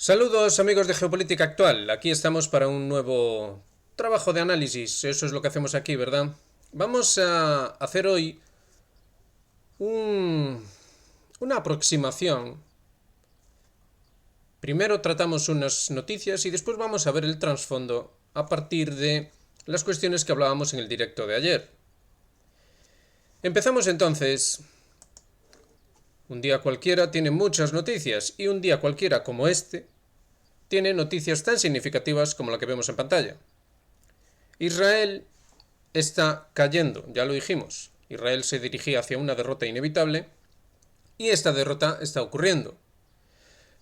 Saludos amigos de Geopolítica Actual, aquí estamos para un nuevo trabajo de análisis, eso es lo que hacemos aquí, ¿verdad? Vamos a hacer hoy un- una aproximación. Primero tratamos unas noticias y después vamos a ver el trasfondo a partir de las cuestiones que hablábamos en el directo de ayer. Empezamos entonces. Un día cualquiera tiene muchas noticias y un día cualquiera como este tiene noticias tan significativas como la que vemos en pantalla. Israel está cayendo, ya lo dijimos. Israel se dirigía hacia una derrota inevitable y esta derrota está ocurriendo.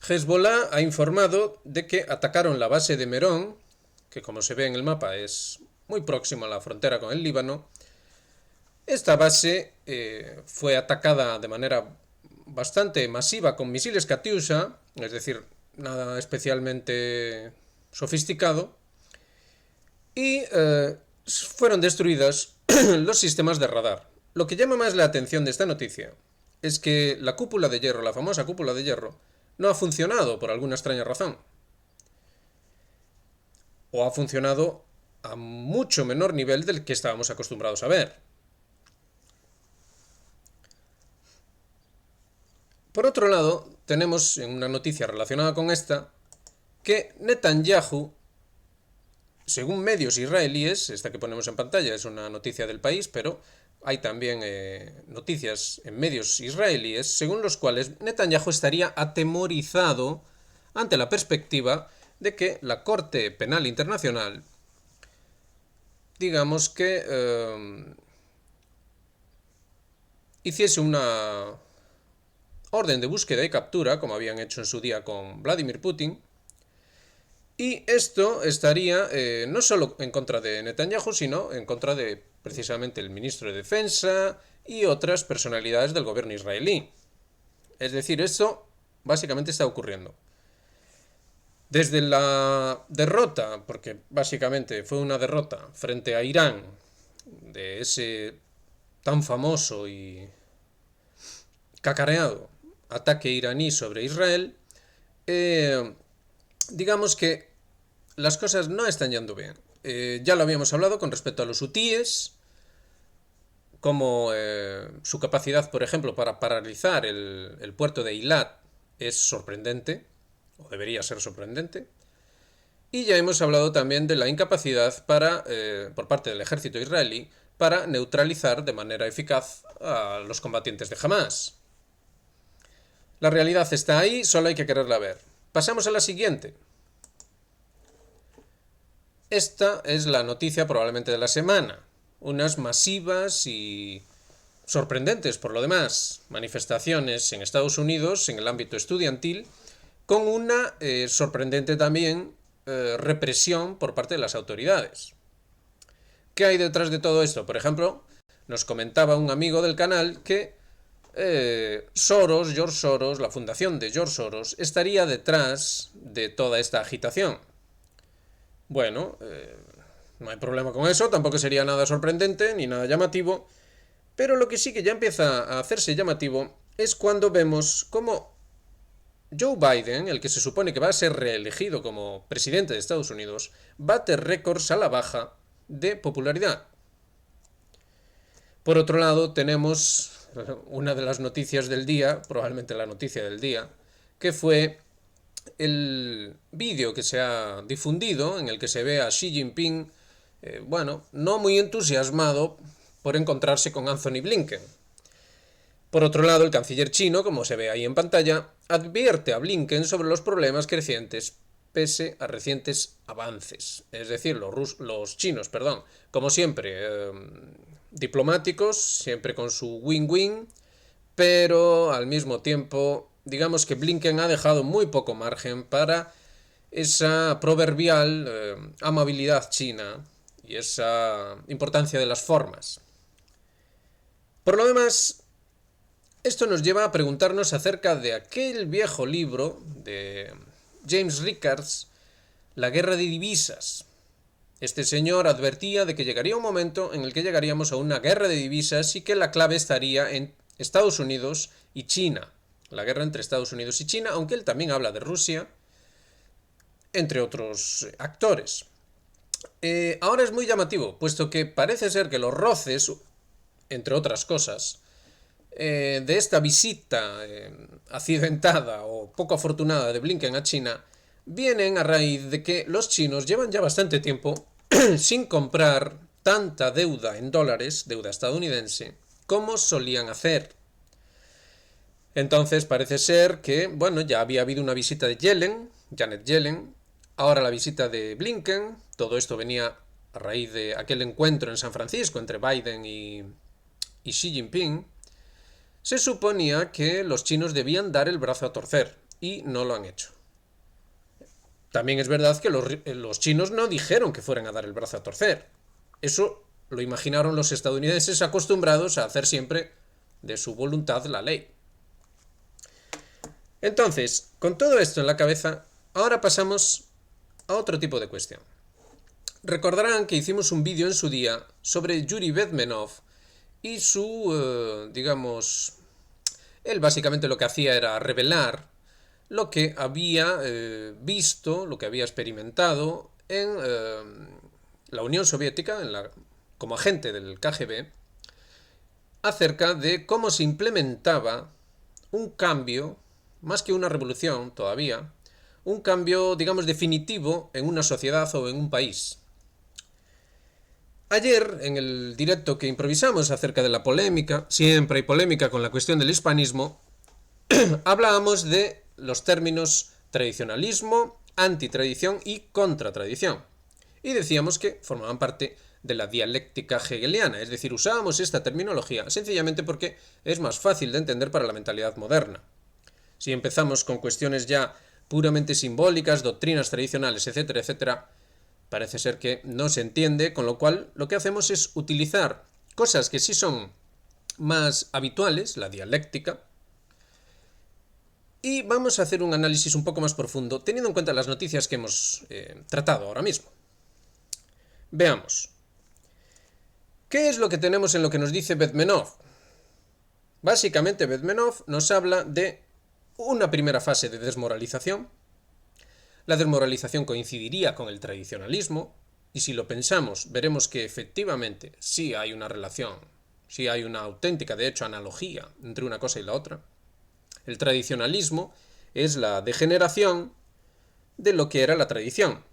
Hezbollah ha informado de que atacaron la base de Merón, que como se ve en el mapa es muy próximo a la frontera con el Líbano. Esta base fue atacada de manera bastante masiva con misiles Katyusha, es decir, nada especialmente sofisticado, y fueron destruidas los sistemas de radar. Lo que llama más la atención de esta noticia es que la cúpula de hierro, la famosa cúpula de hierro, no ha funcionado por alguna extraña razón. O ha funcionado a mucho menor nivel del que estábamos acostumbrados a ver. Por otro lado, tenemos en una noticia relacionada con esta que Netanyahu, según medios israelíes, esta que ponemos en pantalla es una noticia del país, pero hay también noticias en medios israelíes, según los cuales Netanyahu estaría atemorizado ante la perspectiva de que la Corte Penal Internacional, digamos que hiciese una orden de búsqueda y captura, como habían hecho en su día con Vladimir Putin, y esto estaría no solo en contra de Netanyahu, sino en contra de precisamente el ministro de Defensa y otras personalidades del gobierno israelí. Es decir, esto básicamente está ocurriendo. Desde la derrota, porque básicamente fue una derrota frente a Irán, de ese tan famoso y cacareado ataque iraní sobre Israel, digamos que las cosas no están yendo bien. Ya lo habíamos hablado con respecto a los hutíes, como su capacidad, por ejemplo, para paralizar el puerto de Eilat es sorprendente, o debería ser sorprendente. Y ya hemos hablado también de la incapacidad por parte del ejército israelí para neutralizar de manera eficaz a los combatientes de Hamas. La realidad está ahí, solo hay que quererla ver. Pasamos a la siguiente. Esta es la noticia probablemente de la semana. Unas masivas y sorprendentes por lo demás manifestaciones en Estados Unidos en el ámbito estudiantil, con una sorprendente también represión por parte de las autoridades. ¿Qué hay detrás de todo esto? Por ejemplo, nos comentaba un amigo del canal que George Soros, la fundación de George Soros, estaría detrás de toda esta agitación. Bueno, no hay problema con eso, tampoco sería nada sorprendente ni nada llamativo, pero lo que sí que ya empieza a hacerse llamativo es cuando vemos cómo Joe Biden, el que se supone que va a ser reelegido como presidente de Estados Unidos, bate récords a la baja de popularidad. Por otro lado, tenemos una de las noticias del día, probablemente la noticia del día, que fue el vídeo que se ha difundido en el que se ve a Xi Jinping, bueno, no muy entusiasmado por encontrarse con Anthony Blinken. Por otro lado, el canciller chino, como se ve ahí en pantalla, advierte a Blinken sobre los problemas crecientes pese a recientes avances. Es decir, los chinos, perdón, como siempre, diplomáticos, siempre con su win-win, pero al mismo tiempo, digamos que Blinken ha dejado muy poco margen para esa proverbial amabilidad china y esa importancia de las formas. Por lo demás, esto nos lleva a preguntarnos acerca de aquel viejo libro de James Rickards, La guerra de divisas. Este señor advertía de que llegaría un momento en el que llegaríamos a una guerra de divisas y que la clave estaría en Estados Unidos y China. La guerra entre Estados Unidos y China, aunque él también habla de Rusia. entre otros actores. Ahora es muy llamativo, puesto que parece ser que los roces, entre otras cosas, de esta visita accidentada o poco afortunada de Blinken a China vienen a raíz de que los chinos llevan ya bastante tiempo sin comprar tanta deuda en dólares, deuda estadounidense, como solían hacer. Entonces parece ser que, bueno, ya había habido una visita de Janet Yellen, ahora la visita de Blinken, todo esto venía a raíz de aquel encuentro en San Francisco entre Biden y Xi Jinping. Se suponía que los chinos debían dar el brazo a torcer y no lo han hecho. También es verdad que los chinos no dijeron que fueran a dar el brazo a torcer. Eso lo imaginaron los estadounidenses acostumbrados a hacer siempre de su voluntad la ley. Entonces, con todo esto en la cabeza, ahora pasamos a otro tipo de cuestión. Recordarán que hicimos un vídeo en su día sobre Yuri Bezmenov y su, él básicamente lo que hacía era revelar lo que había visto, lo que había experimentado en la Unión Soviética, como agente del KGB, acerca de cómo se implementaba un cambio, más que una revolución todavía, un cambio, digamos, definitivo en una sociedad o en un país. Ayer, en el directo que improvisamos acerca de la polémica, siempre hay polémica con la cuestión del hispanismo, hablábamos de los términos tradicionalismo, antitradición y contratradición. Y decíamos que formaban parte de la dialéctica hegeliana, es decir, usábamos esta terminología sencillamente porque es más fácil de entender para la mentalidad moderna. Si empezamos con cuestiones ya puramente simbólicas, doctrinas tradicionales, etcétera, etcétera, parece ser que no se entiende, con lo cual lo que hacemos es utilizar cosas que sí son más habituales, la dialéctica, y vamos a hacer un análisis un poco más profundo, teniendo en cuenta las noticias que hemos tratado ahora mismo. Veamos. ¿Qué es lo que tenemos en lo que nos dice Bezmenov? Básicamente Bezmenov nos habla de una primera fase de desmoralización. La desmoralización coincidiría con el tradicionalismo, y si lo pensamos, veremos que efectivamente sí hay una relación, sí hay una auténtica, de hecho, analogía entre una cosa y la otra. El tradicionalismo es la degeneración de lo que era la tradición.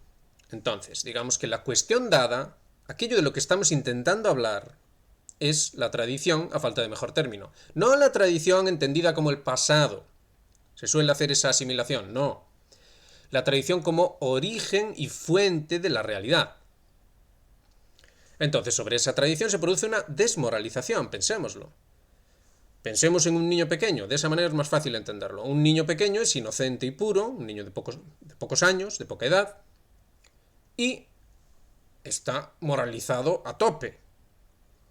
Entonces, digamos que la cuestión dada, aquello de lo que estamos intentando hablar, es la tradición, a falta de mejor término. No la tradición entendida como el pasado. Se suele hacer esa asimilación, no. La tradición como origen y fuente de la realidad. Entonces, sobre esa tradición se produce una desmoralización, pensémoslo. Pensemos en un niño pequeño, de esa manera es más fácil entenderlo. Un niño pequeño es inocente y puro, un niño de pocos años, de poca edad, y está moralizado a tope.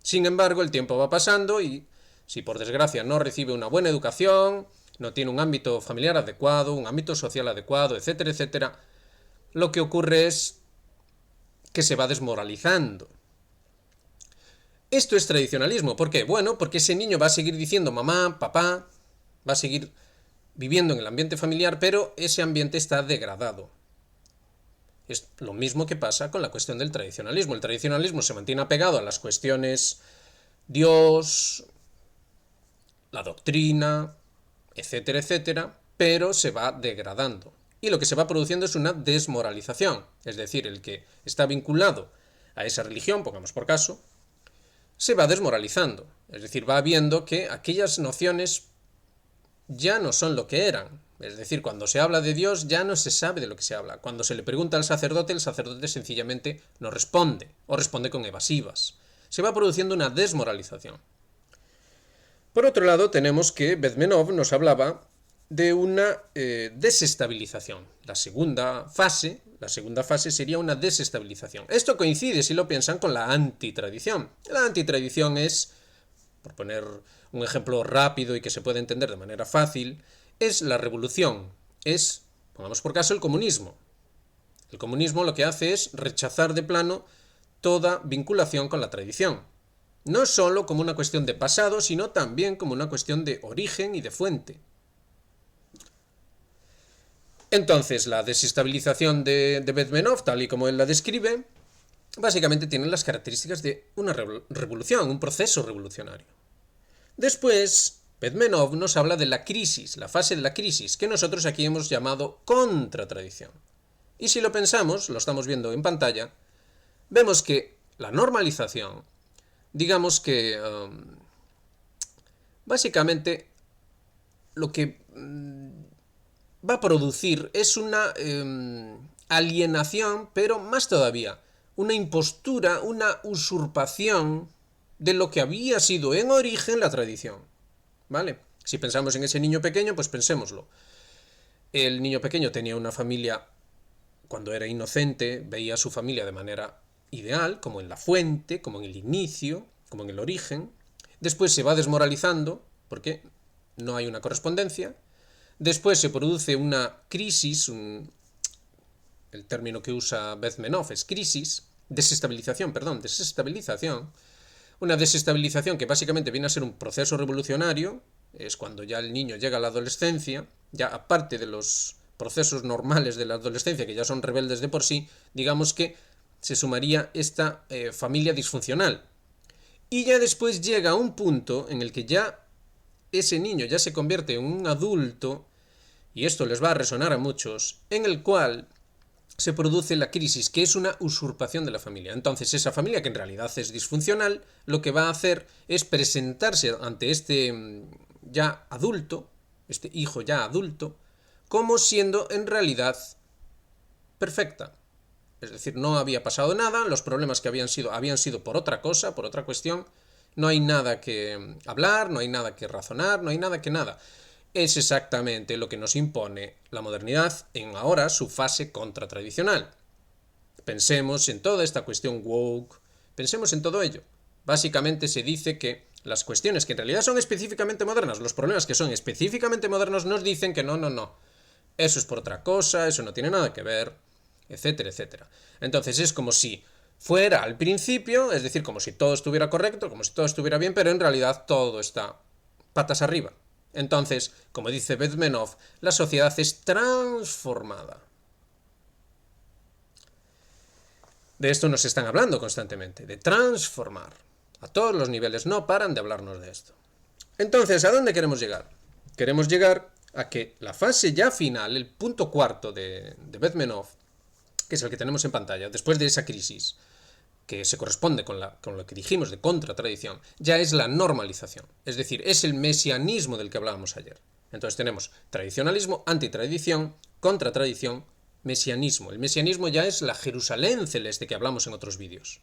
Sin embargo, el tiempo va pasando y si por desgracia no recibe una buena educación, no tiene un ámbito familiar adecuado, un ámbito social adecuado, etcétera, etcétera, lo que ocurre es que se va desmoralizando. Esto es tradicionalismo. ¿Por qué? Bueno, porque ese niño va a seguir diciendo mamá, papá, va a seguir viviendo en el ambiente familiar, pero ese ambiente está degradado. Es lo mismo que pasa con la cuestión del tradicionalismo. El tradicionalismo se mantiene apegado a las cuestiones Dios, la doctrina, etcétera, etcétera, pero se va degradando. Y lo que se va produciendo es una desmoralización. Es decir, el que está vinculado a esa religión, pongamos por caso, se va desmoralizando. Es decir, va viendo que aquellas nociones ya no son lo que eran. Es decir, cuando se habla de Dios ya no se sabe de lo que se habla. Cuando se le pregunta al sacerdote, el sacerdote sencillamente no responde, o responde con evasivas. Se va produciendo una desmoralización. Por otro lado, tenemos que Bezmenov nos hablaba de una desestabilización. La segunda fase sería una desestabilización. Esto coincide, si lo piensan, con la antitradición. La antitradición es, por poner un ejemplo rápido y que se pueda entender de manera fácil, es la revolución, es, pongamos por caso, el comunismo. El comunismo lo que hace es rechazar de plano toda vinculación con la tradición. No solo como una cuestión de pasado, sino también como una cuestión de origen y de fuente. Entonces, la desestabilización de Bedmenov, tal y como él la describe, básicamente tiene las características de una revolución, un proceso revolucionario. Después, Bedmenov nos habla de la crisis, la fase de la crisis, que nosotros aquí hemos llamado contratradición. Y si lo pensamos, lo estamos viendo en pantalla, vemos que la normalización, digamos que básicamente lo que va a producir es una alienación, pero más todavía, una impostura, una usurpación de lo que había sido en origen la tradición. ¿Vale? Si pensamos en ese niño pequeño, pues pensémoslo. El niño pequeño tenía una familia, cuando era inocente, veía a su familia de manera ideal, como en la fuente, como en el inicio, como en el origen. Después se va desmoralizando, porque no hay una correspondencia. Después se produce una crisis, el término que usa Bedmenov es crisis, desestabilización. Una desestabilización que básicamente viene a ser un proceso revolucionario, es cuando ya el niño llega a la adolescencia, ya aparte de los procesos normales de la adolescencia, que ya son rebeldes de por sí, digamos que se sumaría esta familia disfuncional. Y ya después llega un punto en el que ya ese niño ya se convierte en un adulto, y esto les va a resonar a muchos, en el cual se produce la crisis, que es una usurpación de la familia. Entonces, esa familia, que en realidad es disfuncional, lo que va a hacer es presentarse ante este ya adulto, este hijo ya adulto, como siendo en realidad perfecta. Es decir, no había pasado nada, los problemas que habían sido por otra cosa, por otra cuestión, no hay nada que hablar, no hay nada que razonar, no hay nada que nada. Es exactamente lo que nos impone la modernidad en ahora su fase contratradicional. Pensemos en toda esta cuestión woke, pensemos en todo ello. Básicamente se dice que las cuestiones que en realidad son específicamente modernas, los problemas que son específicamente modernos, nos dicen que no, eso es por otra cosa, eso no tiene nada que ver, etcétera, etcétera. Entonces es como si fuera al principio, es decir, como si todo estuviera correcto, como si todo estuviera bien, pero en realidad todo está patas arriba. Entonces, como dice Bedmenov, la sociedad es transformada. De esto nos están hablando constantemente, de transformar. A todos los niveles no paran de hablarnos de esto. Entonces, ¿a dónde queremos llegar? Queremos llegar a que la fase ya final, el punto cuarto de Bedmenov, que es el que tenemos en pantalla, después de esa crisis, que se corresponde con lo que dijimos de contratradición, ya es la normalización. Es decir, es el mesianismo del que hablábamos ayer. Entonces tenemos tradicionalismo, antitradición, contratradición, mesianismo. El mesianismo ya es la Jerusalén celeste que hablamos en otros vídeos.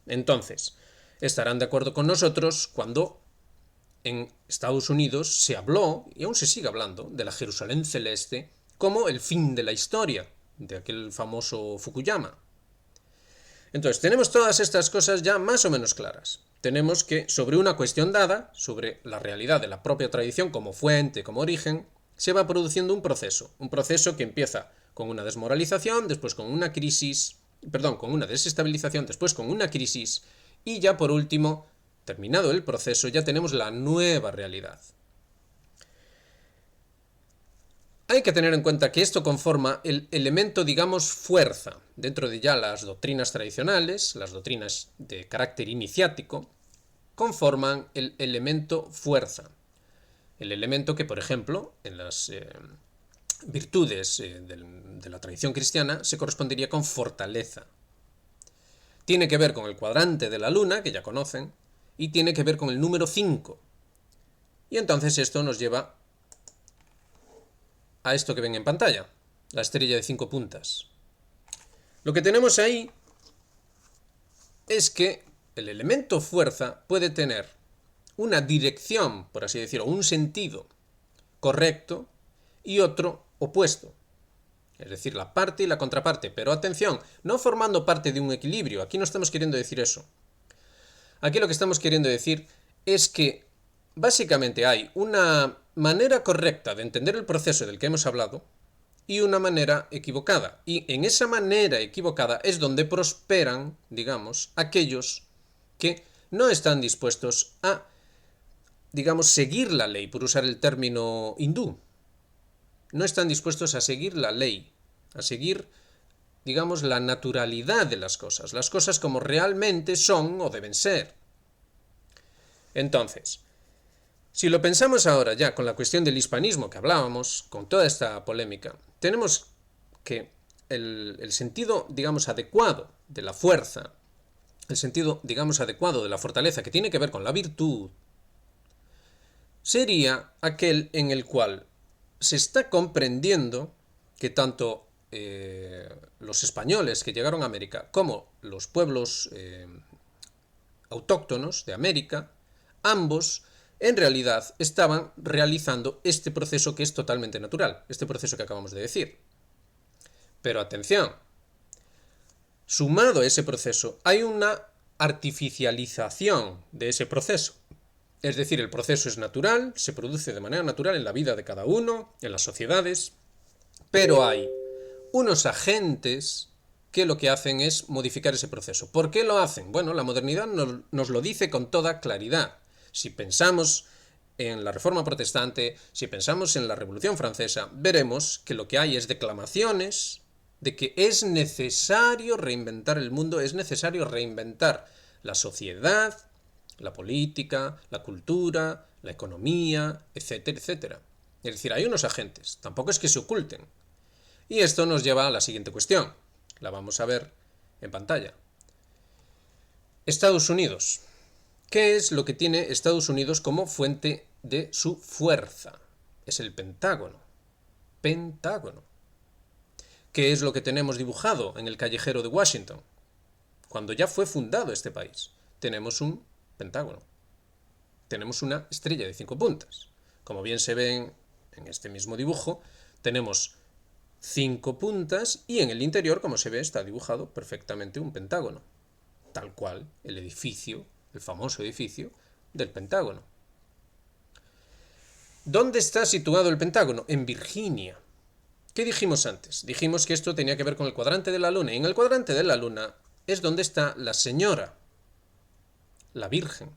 Entonces, estarán de acuerdo con nosotros cuando en Estados Unidos se habló, y aún se sigue hablando, de la Jerusalén celeste como el fin de la historia, de aquel famoso Fukuyama. Entonces, tenemos todas estas cosas ya más o menos claras. Tenemos que, sobre una cuestión dada, sobre la realidad de la propia tradición como fuente, como origen, se va produciendo un proceso que empieza con una desmoralización, después con una crisis, con una desestabilización, después con una crisis, y ya por último, terminado el proceso, ya tenemos la nueva realidad. Hay que tener en cuenta que esto conforma el elemento, digamos, fuerza, dentro de ya las doctrinas tradicionales, las doctrinas de carácter iniciático, conforman el elemento fuerza. El elemento que, por ejemplo, en las virtudes de la tradición cristiana se correspondería con fortaleza. Tiene que ver con el cuadrante de la luna, que ya conocen, y tiene que ver con el número 5. Y entonces esto nos lleva a esto que ven en pantalla, la estrella de 5 puntas. Lo que tenemos ahí es que el elemento fuerza puede tener una dirección, por así decirlo, un sentido correcto y otro opuesto. Es decir, la parte y la contraparte. Pero atención, no formando parte de un equilibrio. Aquí no estamos queriendo decir eso. Aquí lo que estamos queriendo decir es que básicamente hay una manera correcta de entender el proceso del que hemos hablado y una manera equivocada. Y en esa manera equivocada es donde prosperan, digamos, aquellos que no están dispuestos a, digamos, seguir la ley, por usar el término hindú. no están dispuestos a seguir la ley, a seguir, digamos, la naturalidad de las cosas como realmente son o deben ser. Entonces, si lo pensamos ahora ya con la cuestión del hispanismo que hablábamos, con toda esta polémica, tenemos que el sentido, digamos, adecuado de la fuerza, el sentido, digamos, adecuado de la fortaleza que tiene que ver con la virtud, sería aquel en el cual se está comprendiendo que tanto los españoles que llegaron a América como los pueblos autóctonos de América, ambos en realidad estaban realizando este proceso que es totalmente natural, este proceso que acabamos de decir. Pero atención, sumado a ese proceso hay una artificialización de ese proceso. Es decir, el proceso es natural, se produce de manera natural en la vida de cada uno, en las sociedades, pero hay unos agentes que lo que hacen es modificar ese proceso. ¿Por qué lo hacen? Bueno, la modernidad nos lo dice con toda claridad. Si pensamos en la Reforma Protestante, si pensamos en la Revolución Francesa, veremos que lo que hay es declamaciones de que es necesario reinventar el mundo, es necesario reinventar la sociedad, la política, la cultura, la economía, etcétera, etcétera. Es decir, hay unos agentes, tampoco es que se oculten. Y esto nos lleva a la siguiente cuestión. La vamos a ver en pantalla. Estados Unidos. ¿Qué es lo que tiene Estados Unidos como fuente de su fuerza? Es el Pentágono. Pentágono. ¿Qué es lo que tenemos dibujado en el callejero de Washington? Cuando ya fue fundado este país, tenemos un pentágono. Tenemos una estrella de 5 puntas. Como bien se ve en este mismo dibujo, tenemos 5 puntas y en el interior, como se ve, está dibujado perfectamente un pentágono. Tal cual el edificio, el famoso edificio del Pentágono. ¿Dónde está situado el Pentágono? En Virginia. ¿Qué dijimos antes? Dijimos que esto tenía que ver con el cuadrante de la Luna. Y en el cuadrante de la Luna es donde está la señora, la Virgen.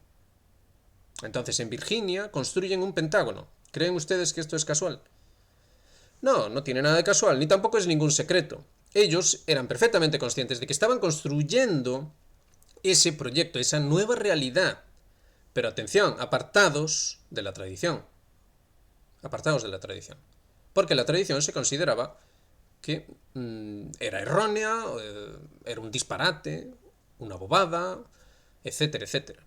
Entonces, en Virginia construyen un pentágono. ¿Creen ustedes que esto es casual? No, no tiene nada de casual, ni tampoco es ningún secreto. Ellos eran perfectamente conscientes de que estaban construyendo ese proyecto, esa nueva realidad. Pero atención, apartados de la tradición. Apartados de la tradición. Porque la tradición se consideraba que era errónea, era un disparate, una bobada, etcétera, etcétera.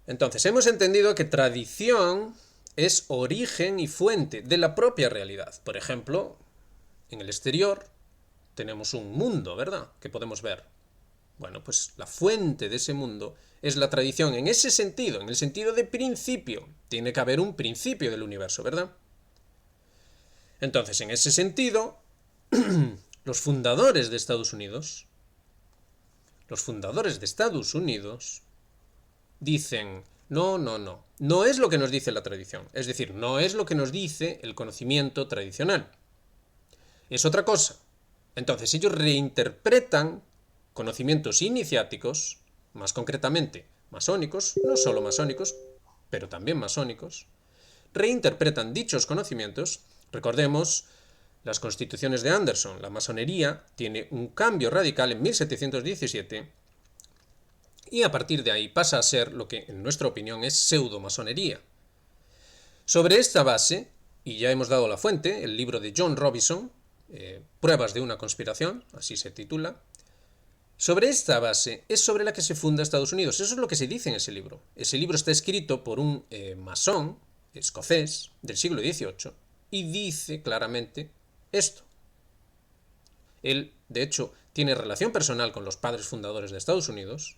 Entonces, hemos entendido que tradición es origen y fuente de la propia realidad. Por ejemplo, en el exterior tenemos un mundo, ¿verdad?, que podemos ver. Bueno, pues la fuente de ese mundo es la tradición en ese sentido, en el sentido de principio. Tiene que haber un principio del universo, ¿verdad? Entonces, en ese sentido, los fundadores de Estados Unidos dicen, no es lo que nos dice la tradición, es decir, no es lo que nos dice el conocimiento tradicional, es otra cosa. Entonces ellos reinterpretan conocimientos iniciáticos, más concretamente masónicos, no solo masónicos, pero también masónicos, reinterpretan dichos conocimientos. Recordemos las constituciones de Anderson. La masonería tiene un cambio radical en 1717 y a partir de ahí pasa a ser lo que en nuestra opinión es pseudomasonería. Sobre esta base, y ya hemos dado la fuente, el libro de John Robinson, Pruebas de una conspiración, así se titula, sobre esta base es sobre la que se funda Estados Unidos. Eso es lo que se dice en ese libro. Ese libro está escrito por un masón escocés del siglo XVIII y dice claramente esto. Él, de hecho, tiene relación personal con los padres fundadores de Estados Unidos,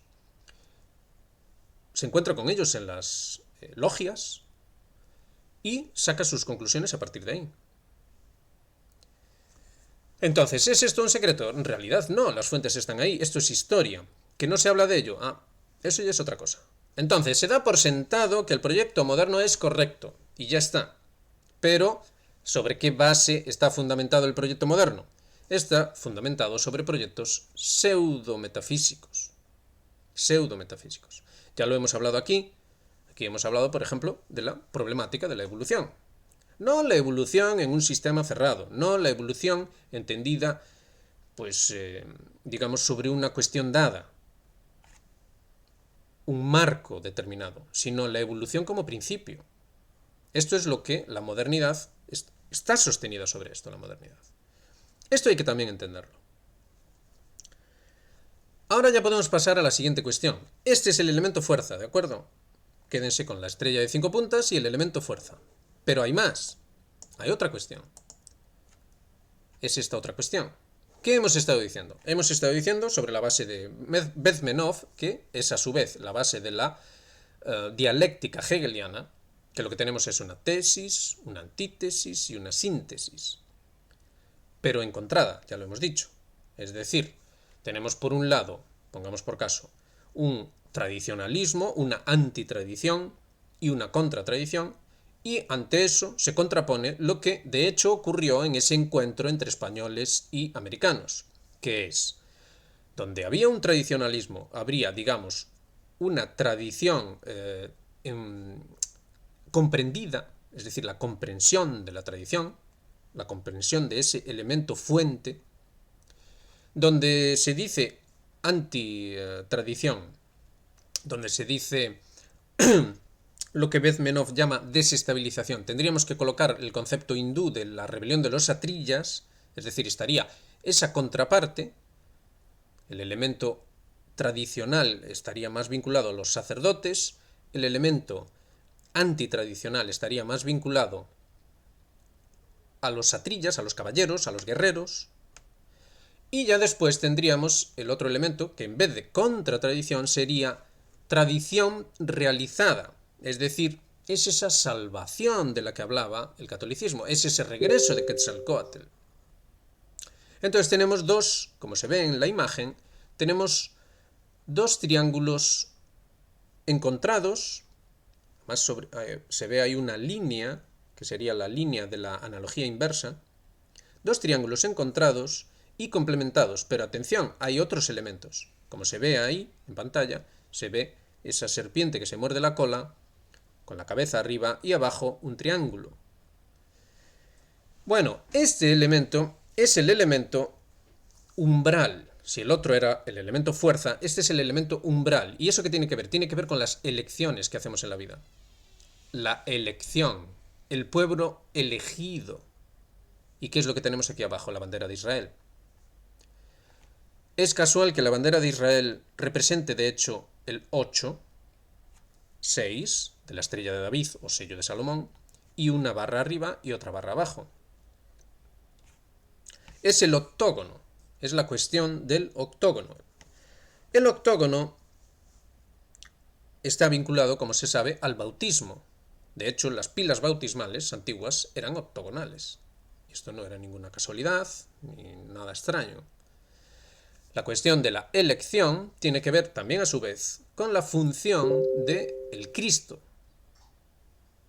se encuentra con ellos en las logias y saca sus conclusiones a partir de ahí. Entonces, ¿es esto un secreto? En realidad no, las fuentes están ahí, esto es historia. ¿Que no se habla de ello? Eso ya es otra cosa. Entonces, se da por sentado que el proyecto moderno es correcto, y ya está. Pero, ¿sobre qué base está fundamentado el proyecto moderno? Está fundamentado sobre proyectos pseudometafísicos. Pseudometafísicos. Ya lo hemos hablado aquí. Aquí hemos hablado, por ejemplo, de la problemática de la evolución. No la evolución en un sistema cerrado, no la evolución entendida, pues, digamos, sobre una cuestión dada, un marco determinado, sino la evolución como principio. Esto es lo que la modernidad está sostenida sobre esto, la modernidad. Esto hay que también entenderlo. Ahora ya podemos pasar a la siguiente cuestión. Este es el elemento fuerza, ¿de acuerdo? Quédense con la estrella de 5 puntas y el elemento fuerza. Pero hay más. Hay otra cuestión. Es esta otra cuestión. ¿Qué hemos estado diciendo? Hemos estado diciendo sobre la base de Bezmenov, que es a su vez la base de la dialéctica hegeliana, que lo que tenemos es una tesis, una antítesis y una síntesis. Pero encontrada, ya lo hemos dicho. Es decir, tenemos por un lado, pongamos por caso, un tradicionalismo, una antitradición y una contratradición, y ante eso se contrapone lo que de hecho ocurrió en ese encuentro entre españoles y americanos, que es, donde había un tradicionalismo, habría, digamos, una tradición comprendida, es decir, la comprensión de la tradición, la comprensión de ese elemento fuente, donde se dice antitradición, donde se dice lo que Bezmenov llama desestabilización. Tendríamos que colocar el concepto hindú de la rebelión de los kshatriyas, es decir, estaría esa contraparte, el elemento tradicional estaría más vinculado a los sacerdotes, el elemento antitradicional estaría más vinculado a los kshatriyas, a los caballeros, a los guerreros, y ya después tendríamos el otro elemento que en vez de contratradición sería tradición realizada, es decir, es esa salvación de la que hablaba el catolicismo, es ese regreso de Quetzalcóatl. Entonces tenemos dos, como se ve en la imagen, tenemos dos triángulos encontrados, más se ve ahí una línea, que sería la línea de la analogía inversa, dos triángulos encontrados y complementados, pero atención, hay otros elementos. Como se ve ahí en pantalla, se ve esa serpiente que se muerde la cola, con la cabeza arriba y abajo un triángulo. Bueno, este elemento es el elemento umbral. Si el otro era el elemento fuerza, este es el elemento umbral. ¿Y eso qué tiene que ver? Tiene que ver con las elecciones que hacemos en la vida. La elección, el pueblo elegido. ¿Y qué es lo que tenemos aquí abajo? La bandera de Israel. Es casual que la bandera de Israel represente, de hecho, el 8, 6 de la estrella de David o sello de Salomón, y una barra arriba y otra barra abajo. Es el octógono, es la cuestión del octógono. El octógono está vinculado, como se sabe, al bautismo. De hecho, las pilas bautismales antiguas eran octogonales. Esto no era ninguna casualidad ni nada extraño. La cuestión de la elección tiene que ver también a su vez con la función del Cristo,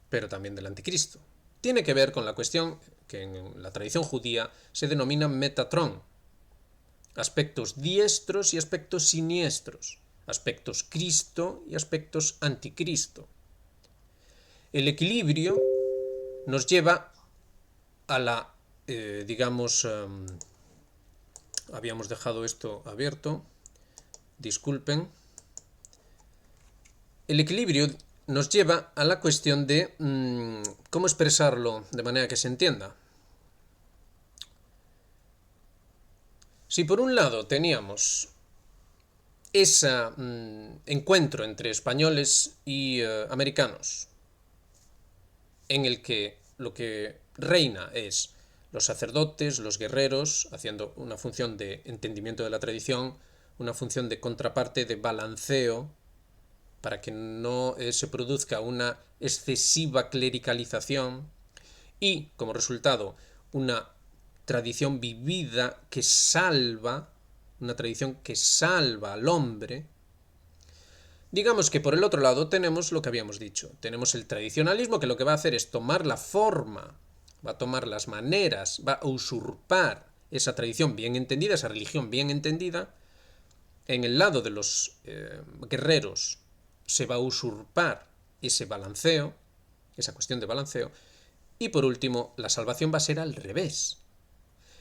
pero también del anticristo. Tiene que ver con la cuestión que en la tradición judía se denomina Metatrón, aspectos diestros y aspectos siniestros, aspectos Cristo y aspectos anticristo. El equilibrio nos lleva a la, habíamos dejado esto abierto, disculpen. El equilibrio nos lleva a la cuestión de cómo expresarlo de manera que se entienda. Si por un lado teníamos ese encuentro entre españoles y americanos, en el que lo que reina es los sacerdotes, los guerreros, haciendo una función de entendimiento de la tradición, una función de contraparte, de balanceo, para que no se produzca una excesiva clericalización y, como resultado, una tradición vivida que salva, una tradición que salva al hombre. Digamos que por el otro lado tenemos lo que habíamos dicho, tenemos el tradicionalismo que lo que va a hacer es tomar la forma, va a tomar las maneras, va a usurpar esa tradición bien entendida, esa religión bien entendida. En el lado de los guerreros se va a usurpar ese balanceo, esa cuestión de balanceo, Y por último, la salvación va a ser al revés.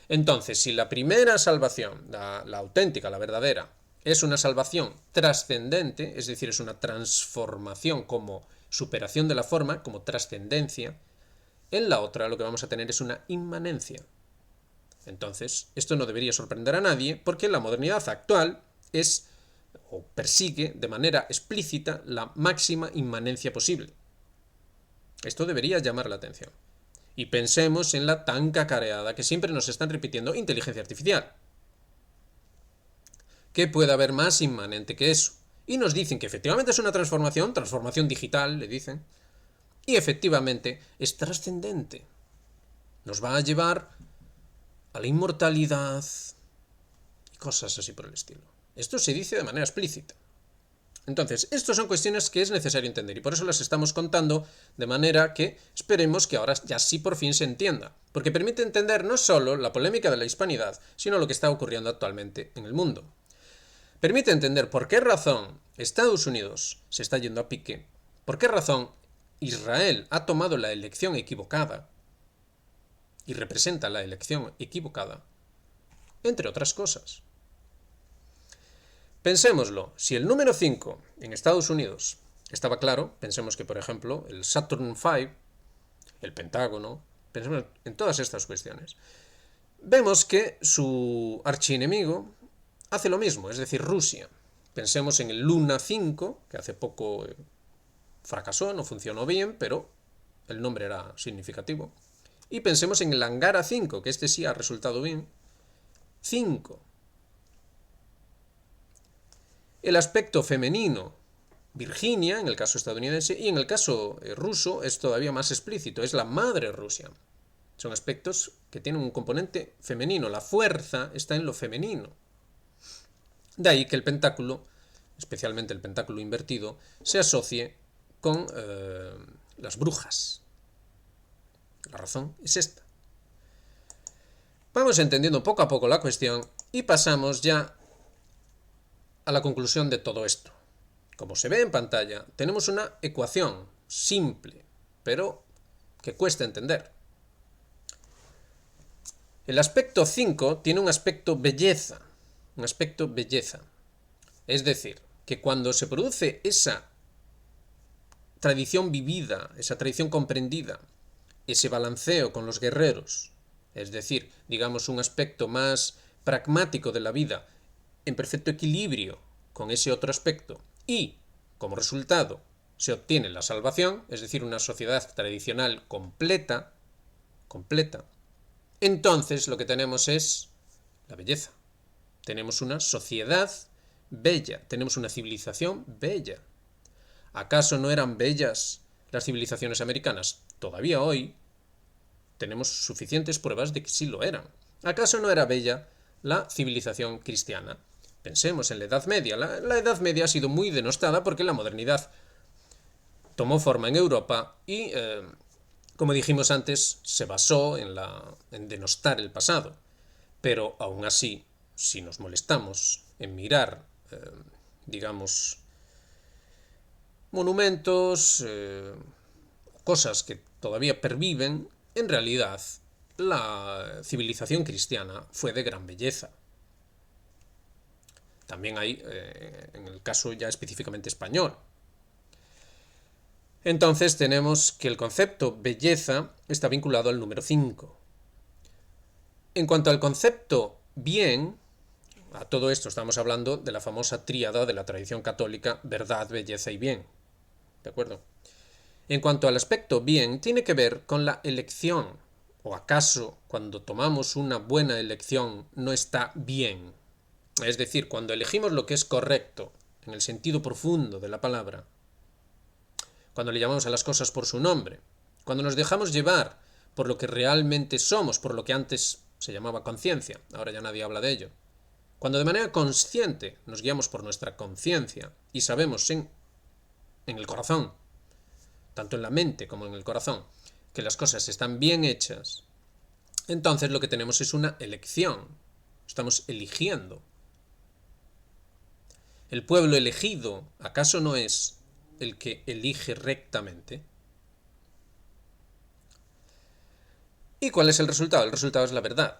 Entonces, si la primera salvación, la auténtica, la verdadera, es una salvación trascendente, es decir, es una transformación como superación de la forma, como trascendencia, en la otra lo que vamos a tener es una inmanencia. Entonces, esto no debería sorprender a nadie porque la modernidad actual es o persigue de manera explícita la máxima inmanencia posible. Esto debería llamar la atención. Y pensemos en la tan cacareada que siempre nos están repitiendo inteligencia artificial. ¿Qué puede haber más inmanente que eso? Y nos dicen que efectivamente es una transformación digital, le dicen, y efectivamente es trascendente. Nos va a llevar a la inmortalidad y cosas así por el estilo. Esto se dice de manera explícita. Entonces, estas son cuestiones que es necesario entender y por eso las estamos contando de manera que esperemos que ahora ya sí por fin se entienda, porque permite entender no solo la polémica de la hispanidad, sino lo que está ocurriendo actualmente en el mundo. Permite entender por qué razón Estados Unidos se está yendo a pique, por qué razón Israel ha tomado la elección equivocada y representa la elección equivocada, entre otras cosas. Pensémoslo, si el número 5 en Estados Unidos estaba claro, pensemos que por ejemplo el Saturn V, el Pentágono, pensemos en todas estas cuestiones, vemos que su archienemigo hace lo mismo, es decir, Rusia. Pensemos en el Luna 5, que hace poco fracasó, no funcionó bien, pero el nombre era significativo. Y pensemos en el Angara 5, que este sí ha resultado bien. 5. El aspecto femenino, Virginia, en el caso estadounidense, y en el caso ruso es todavía más explícito, es la madre Rusia. Son aspectos que tienen un componente femenino, la fuerza está en lo femenino. De ahí que el pentáculo, especialmente el pentáculo invertido, se asocie con las brujas. La razón es esta. Vamos entendiendo poco a poco la cuestión y pasamos ya a la conclusión de todo esto. Como se ve en pantalla, tenemos una ecuación simple, pero que cuesta entender. El aspecto 5 tiene un aspecto belleza, Es decir, que cuando se produce esa tradición vivida, esa tradición comprendida, ese balanceo con los guerreros, es decir, digamos un aspecto más pragmático de la vida, en perfecto equilibrio con ese otro aspecto, y como resultado se obtiene la salvación, es decir, una sociedad tradicional completa, entonces lo que tenemos es la belleza. Tenemos una sociedad bella, tenemos una civilización bella. ¿Acaso no eran bellas las civilizaciones americanas? Todavía hoy tenemos suficientes pruebas de que sí lo eran. ¿Acaso no era bella la civilización cristiana? Pensemos en la Edad Media. La Edad Media ha sido muy denostada porque la modernidad tomó forma en Europa y, como dijimos antes, se basó en denostar el pasado. Pero aún así, si nos molestamos en mirar, digamos, monumentos, cosas que todavía perviven, en realidad la civilización cristiana fue de gran belleza. También hay, en el caso ya específicamente español. Entonces tenemos que el concepto belleza está vinculado al número 5. En cuanto al concepto bien, a todo esto estamos hablando de la famosa tríada de la tradición católica, verdad, belleza y bien. ¿De acuerdo? En cuanto al aspecto bien, tiene que ver con la elección. ¿O acaso cuando tomamos una buena elección no está bien? Es decir, cuando elegimos lo que es correcto, en el sentido profundo de la palabra, cuando le llamamos a las cosas por su nombre, cuando nos dejamos llevar por lo que realmente somos, por lo que antes se llamaba conciencia, ahora ya nadie habla de ello, cuando de manera consciente nos guiamos por nuestra conciencia y sabemos en el corazón, tanto en la mente como en el corazón, que las cosas están bien hechas, entonces lo que tenemos es una elección, estamos eligiendo. ¿El pueblo elegido acaso no es el que elige rectamente? ¿Y cuál es el resultado? El resultado es la verdad.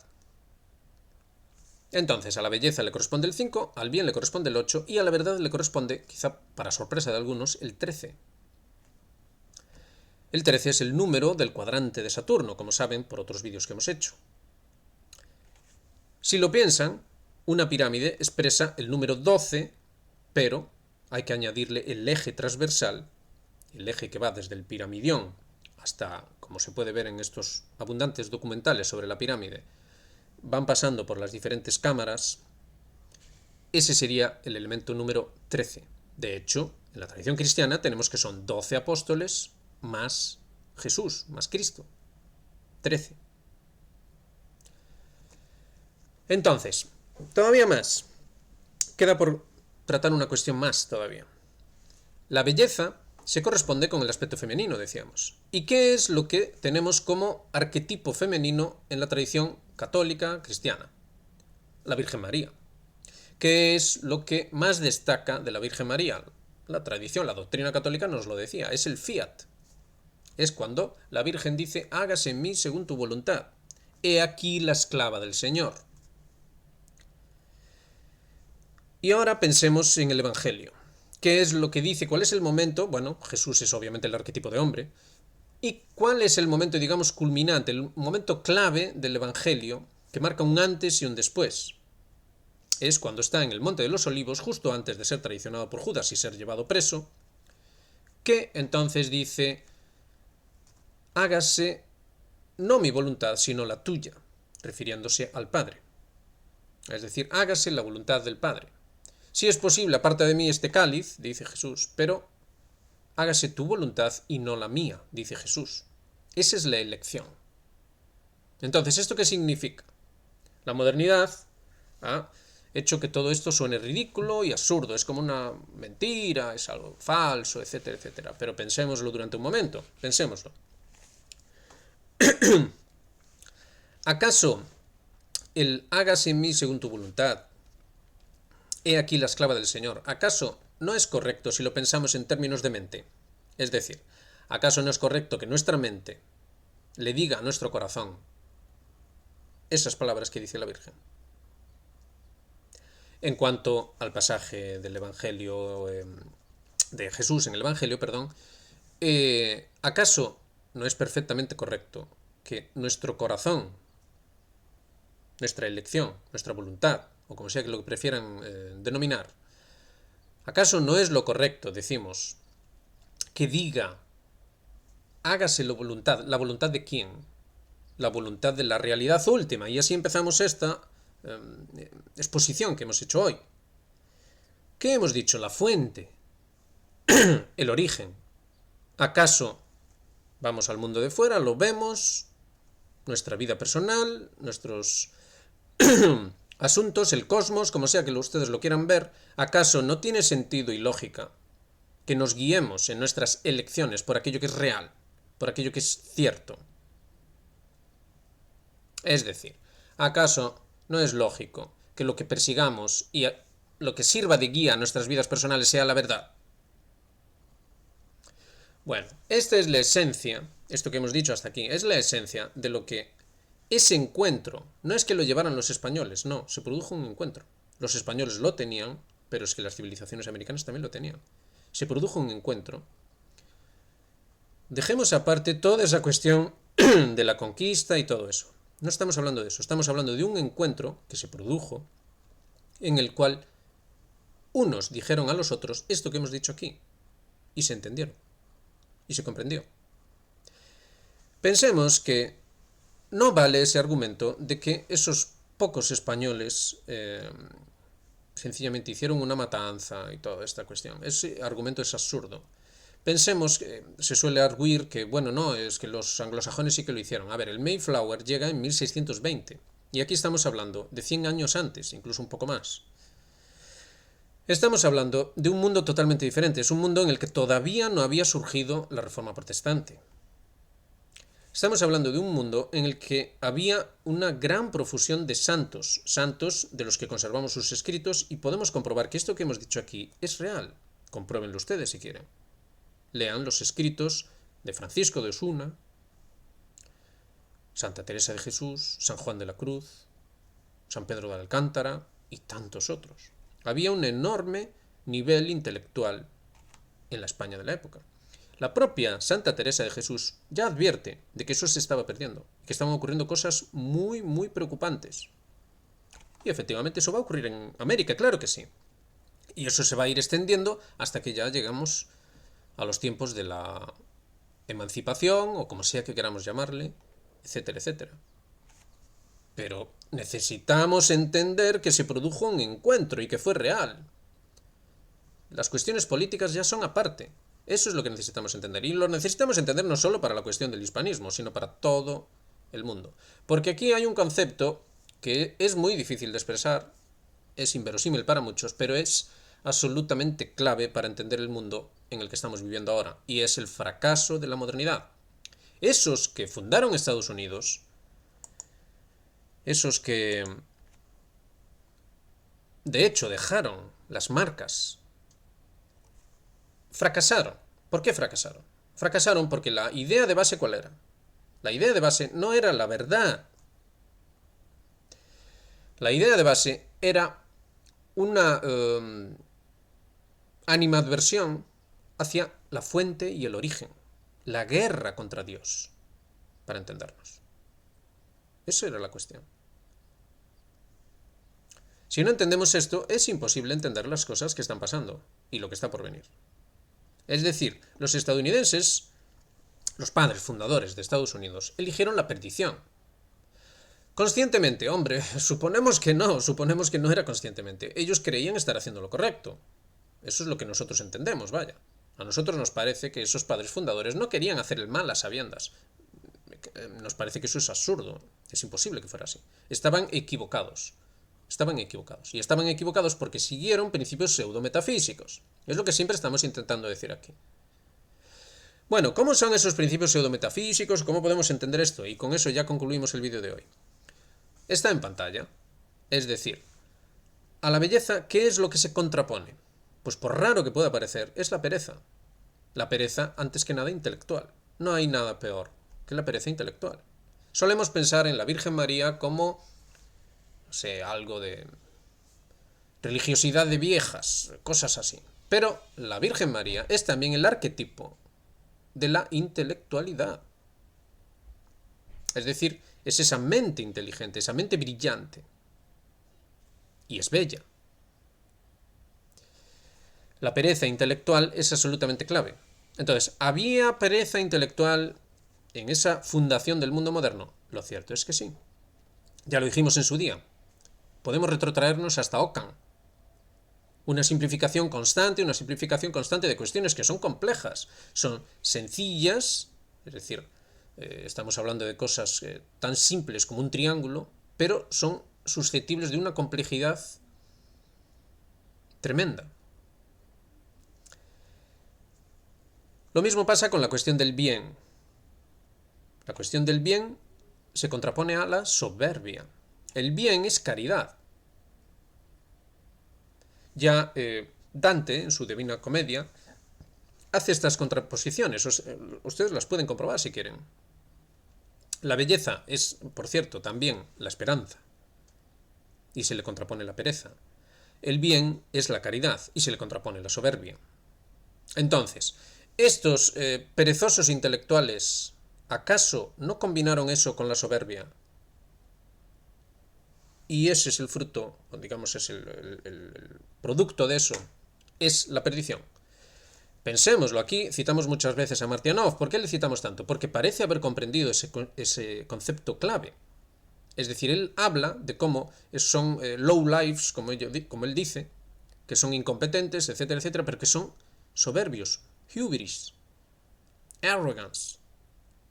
Entonces, a la belleza le corresponde el 5, al bien le corresponde el 8 y a la verdad le corresponde, quizá para sorpresa de algunos, el 13. El 13 es el número del cuadrante de Saturno, como saben por otros vídeos que hemos hecho. Si lo piensan, una pirámide expresa el número 12, pero hay que añadirle el eje transversal, el eje que va desde el piramidión hasta, como se puede ver en estos abundantes documentales sobre la pirámide, van pasando por las diferentes cámaras. Ese sería el elemento número 13. De hecho, en la tradición cristiana tenemos que son 12 apóstoles más Jesús, más Cristo. 13. Entonces, todavía más. Queda por tratar una cuestión más todavía. La belleza se corresponde con el aspecto femenino, decíamos. ¿Y qué es lo que tenemos como arquetipo femenino en la tradición católica cristiana? La Virgen María. ¿Qué es lo que más destaca de la Virgen María? La tradición, la doctrina católica nos lo decía, es el fiat. Es cuando la Virgen dice, hágase en mí según tu voluntad. He aquí la esclava del Señor. Y ahora pensemos en el Evangelio. ¿Qué es lo que dice? ¿Cuál es el momento? Bueno, Jesús es obviamente el arquetipo de hombre. ¿Y cuál es el momento, digamos, culminante, el momento clave del Evangelio que marca un antes y un después? Es cuando está en el Monte de los Olivos, justo antes de ser traicionado por Judas y ser llevado preso, que entonces dice, hágase no mi voluntad, sino la tuya, refiriéndose al Padre. Es decir, hágase la voluntad del Padre. Si es posible, aparta de mí este cáliz, dice Jesús, pero hágase tu voluntad y no la mía, dice Jesús. Esa es la elección. Entonces, ¿esto qué significa? La modernidad ha hecho que todo esto suene ridículo y absurdo, es como una mentira, es algo falso, etcétera, etcétera. Pero pensémoslo durante un momento, pensémoslo. ¿Acaso el hágase en mí según tu voluntad, he aquí la esclava del Señor, acaso no es correcto si lo pensamos en términos de mente? Es decir, ¿acaso no es correcto que nuestra mente le diga a nuestro corazón esas palabras que dice la Virgen? En cuanto al pasaje del Evangelio, de Jesús en el Evangelio, perdón, ¿acaso no es perfectamente correcto que nuestro corazón, nuestra elección, nuestra voluntad, o como sea que lo prefieran denominar, acaso no es lo correcto, decimos, que diga, hágase la voluntad de quién? La voluntad de la realidad última. Y así empezamos esta exposición que hemos hecho hoy. ¿Qué hemos dicho? La fuente, el origen. ¿Acaso vamos al mundo de fuera, lo vemos, nuestra vida personal, nuestros asuntos, el cosmos, como sea que ustedes lo quieran ver? ¿Acaso no tiene sentido y lógica que nos guiemos en nuestras elecciones por aquello que es real, por aquello que es cierto? Es decir, ¿acaso no es lógico que lo que persigamos y lo que sirva de guía a nuestras vidas personales sea la verdad? Bueno, esta es la esencia, esto que hemos dicho hasta aquí, es la esencia de lo que ese encuentro, no es que lo llevaran los españoles, no, se produjo un encuentro. Los españoles lo tenían, pero es que las civilizaciones americanas también lo tenían. Se produjo un encuentro. Dejemos aparte toda esa cuestión de la conquista y todo eso. No estamos hablando de eso, estamos hablando de un encuentro que se produjo en el cual unos dijeron a los otros esto que hemos dicho aquí y se entendieron y se comprendió. Pensemos que no vale ese argumento de que esos pocos españoles sencillamente hicieron una matanza y toda esta cuestión. Ese argumento es absurdo. Pensemos que se suele arguir que, bueno, no, es que los anglosajones sí que lo hicieron. A ver, el Mayflower llega en 1620 y aquí estamos hablando de 100 años antes, incluso un poco más. Estamos hablando de un mundo totalmente diferente, es un mundo en el que todavía no había surgido la Reforma Protestante. Estamos hablando de un mundo en el que había una gran profusión de santos, santos de los que conservamos sus escritos y podemos comprobar que esto que hemos dicho aquí es real. Compruébenlo ustedes si quieren. Lean los escritos de Francisco de Osuna, Santa Teresa de Jesús, San Juan de la Cruz, San Pedro de Alcántara y tantos otros. Había un enorme nivel intelectual en la España de la época. La propia Santa Teresa de Jesús ya advierte de que eso se estaba perdiendo, que estaban ocurriendo cosas muy, muy preocupantes. Y efectivamente eso va a ocurrir en América, claro que sí. Y eso se va a ir extendiendo hasta que ya llegamos a los tiempos de la emancipación, o como sea que queramos llamarle, etcétera, etcétera. Pero necesitamos entender que se produjo un encuentro y que fue real. Las cuestiones políticas ya son aparte. Eso es lo que necesitamos entender. Y lo necesitamos entender no solo para la cuestión del hispanismo, sino para todo el mundo. Porque aquí hay un concepto que es muy difícil de expresar, es inverosímil para muchos, pero es absolutamente clave para entender el mundo en el que estamos viviendo ahora, y es el fracaso de la modernidad. Esos que fundaron Estados Unidos, esos que de hecho dejaron las marcas, fracasaron. ¿Por qué fracasaron? Fracasaron porque la idea de base, ¿cuál era? La idea de base no era la verdad. La idea de base era una animadversión hacia la fuente y el origen. La guerra contra Dios, para entendernos. Eso era la cuestión. Si no entendemos esto, es imposible entender las cosas que están pasando y lo que está por venir. Es decir, los estadounidenses, los padres fundadores de Estados Unidos, eligieron la perdición. Conscientemente, hombre, suponemos que no era conscientemente. Ellos creían estar haciendo lo correcto. Eso es lo que nosotros entendemos, vaya. A nosotros nos parece que esos padres fundadores no querían hacer el mal a sabiendas. Nos parece que eso es absurdo. Es imposible que fuera así. Estaban equivocados. Y estaban equivocados porque siguieron principios pseudometafísicos. Es lo que siempre estamos intentando decir aquí. Bueno, ¿cómo son esos principios pseudometafísicos? ¿Cómo podemos entender esto? Y con eso ya concluimos el vídeo de hoy. Está en pantalla. Es decir, a la belleza, ¿qué es lo que se contrapone? Pues por raro que pueda parecer, es la pereza. La pereza, antes que nada, intelectual. No hay nada peor que la pereza intelectual. Solemos pensar en la Virgen María como, no sé, algo de religiosidad de viejas, cosas así. Pero la Virgen María es también el arquetipo de la intelectualidad. Es decir, es esa mente inteligente, esa mente brillante. Y es bella. La pereza intelectual es absolutamente clave. Entonces, ¿había pereza intelectual en esa fundación del mundo moderno? Lo cierto es que sí. Ya lo dijimos en su día. Podemos retrotraernos hasta Ockham. Una simplificación constante de cuestiones que son complejas. Son sencillas, es decir, estamos hablando de cosas tan simples como un triángulo, pero son susceptibles de una complejidad tremenda. Lo mismo pasa con la cuestión del bien. La cuestión del bien se contrapone a la soberbia. El bien es caridad. Ya Dante, en su Divina Comedia, hace estas contraposiciones. Ustedes las pueden comprobar si quieren. La belleza es, por cierto, también la esperanza, y se le contrapone la pereza. El bien es la caridad, y se le contrapone la soberbia. Entonces, estos perezosos intelectuales, ¿acaso no combinaron eso con la soberbia? Y ese es el fruto, digamos, es el producto de eso, es la perdición. Pensémoslo, aquí citamos muchas veces a Martianov. ¿Por qué le citamos tanto? Porque parece haber comprendido ese concepto clave. Es decir, él habla de cómo son low lives, como él dice, que son incompetentes, etcétera, etcétera, pero que son soberbios, hubris, arrogance.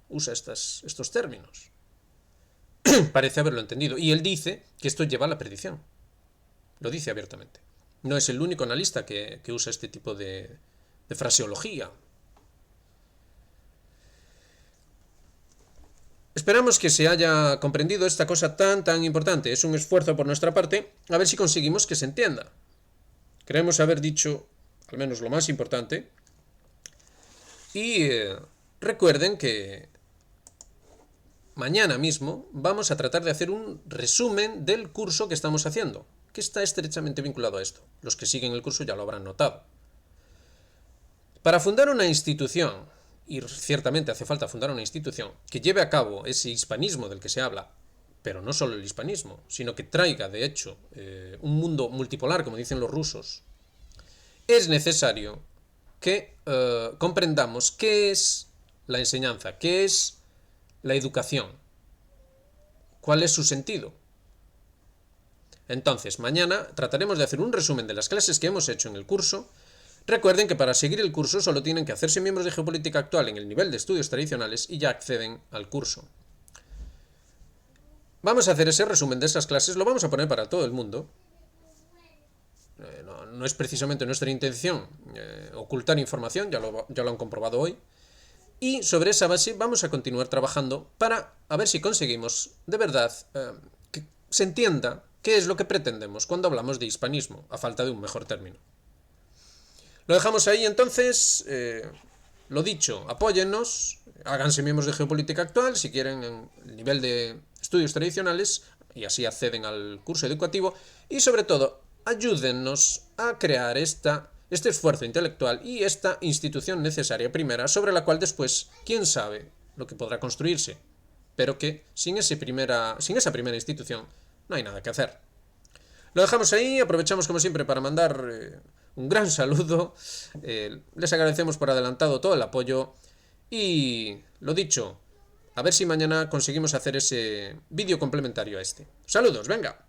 Usa estos términos. Parece haberlo entendido. Y él dice que esto lleva a la perdición. Lo dice abiertamente. No es el único analista que usa este tipo de fraseología. Esperamos que se haya comprendido esta cosa tan importante. Es un esfuerzo por nuestra parte, a ver si conseguimos que se entienda. Creemos haber dicho al menos lo más importante. Y recuerden que mañana mismo vamos a tratar de hacer un resumen del curso que estamos haciendo, que está estrechamente vinculado a esto. Los que siguen el curso ya lo habrán notado. Para fundar una institución, y ciertamente hace falta fundar una institución que lleve a cabo ese hispanismo del que se habla, pero no solo el hispanismo, sino que traiga, de hecho, un mundo multipolar, como dicen los rusos, es necesario que comprendamos qué es la enseñanza, qué es la educación, cuál es su sentido. Entonces, mañana trataremos de hacer un resumen de las clases que hemos hecho en el curso. Recuerden que para seguir el curso solo tienen que hacerse miembros de Geopolítica Actual en el nivel de estudios tradicionales y ya acceden al curso. Vamos a hacer ese resumen de esas clases, lo vamos a poner para todo el mundo. No es precisamente nuestra intención ocultar información, ya lo han comprobado hoy. Y sobre esa base vamos a continuar trabajando para a ver si conseguimos de verdad que se entienda qué es lo que pretendemos cuando hablamos de hispanismo, a falta de un mejor término. Lo dejamos ahí entonces. Lo dicho, apóyennos, háganse miembros de Geopolítica Actual si quieren en el nivel de estudios tradicionales y así acceden al curso educativo y sobre todo ayúdennos a crear este esfuerzo intelectual y esta institución necesaria primera sobre la cual después, quién sabe lo que podrá construirse, pero que sin esa primera institución no hay nada que hacer. Lo dejamos ahí, aprovechamos como siempre para mandar un gran saludo, les agradecemos por adelantado todo el apoyo y lo dicho, a ver si mañana conseguimos hacer ese vídeo complementario a este. Saludos, venga.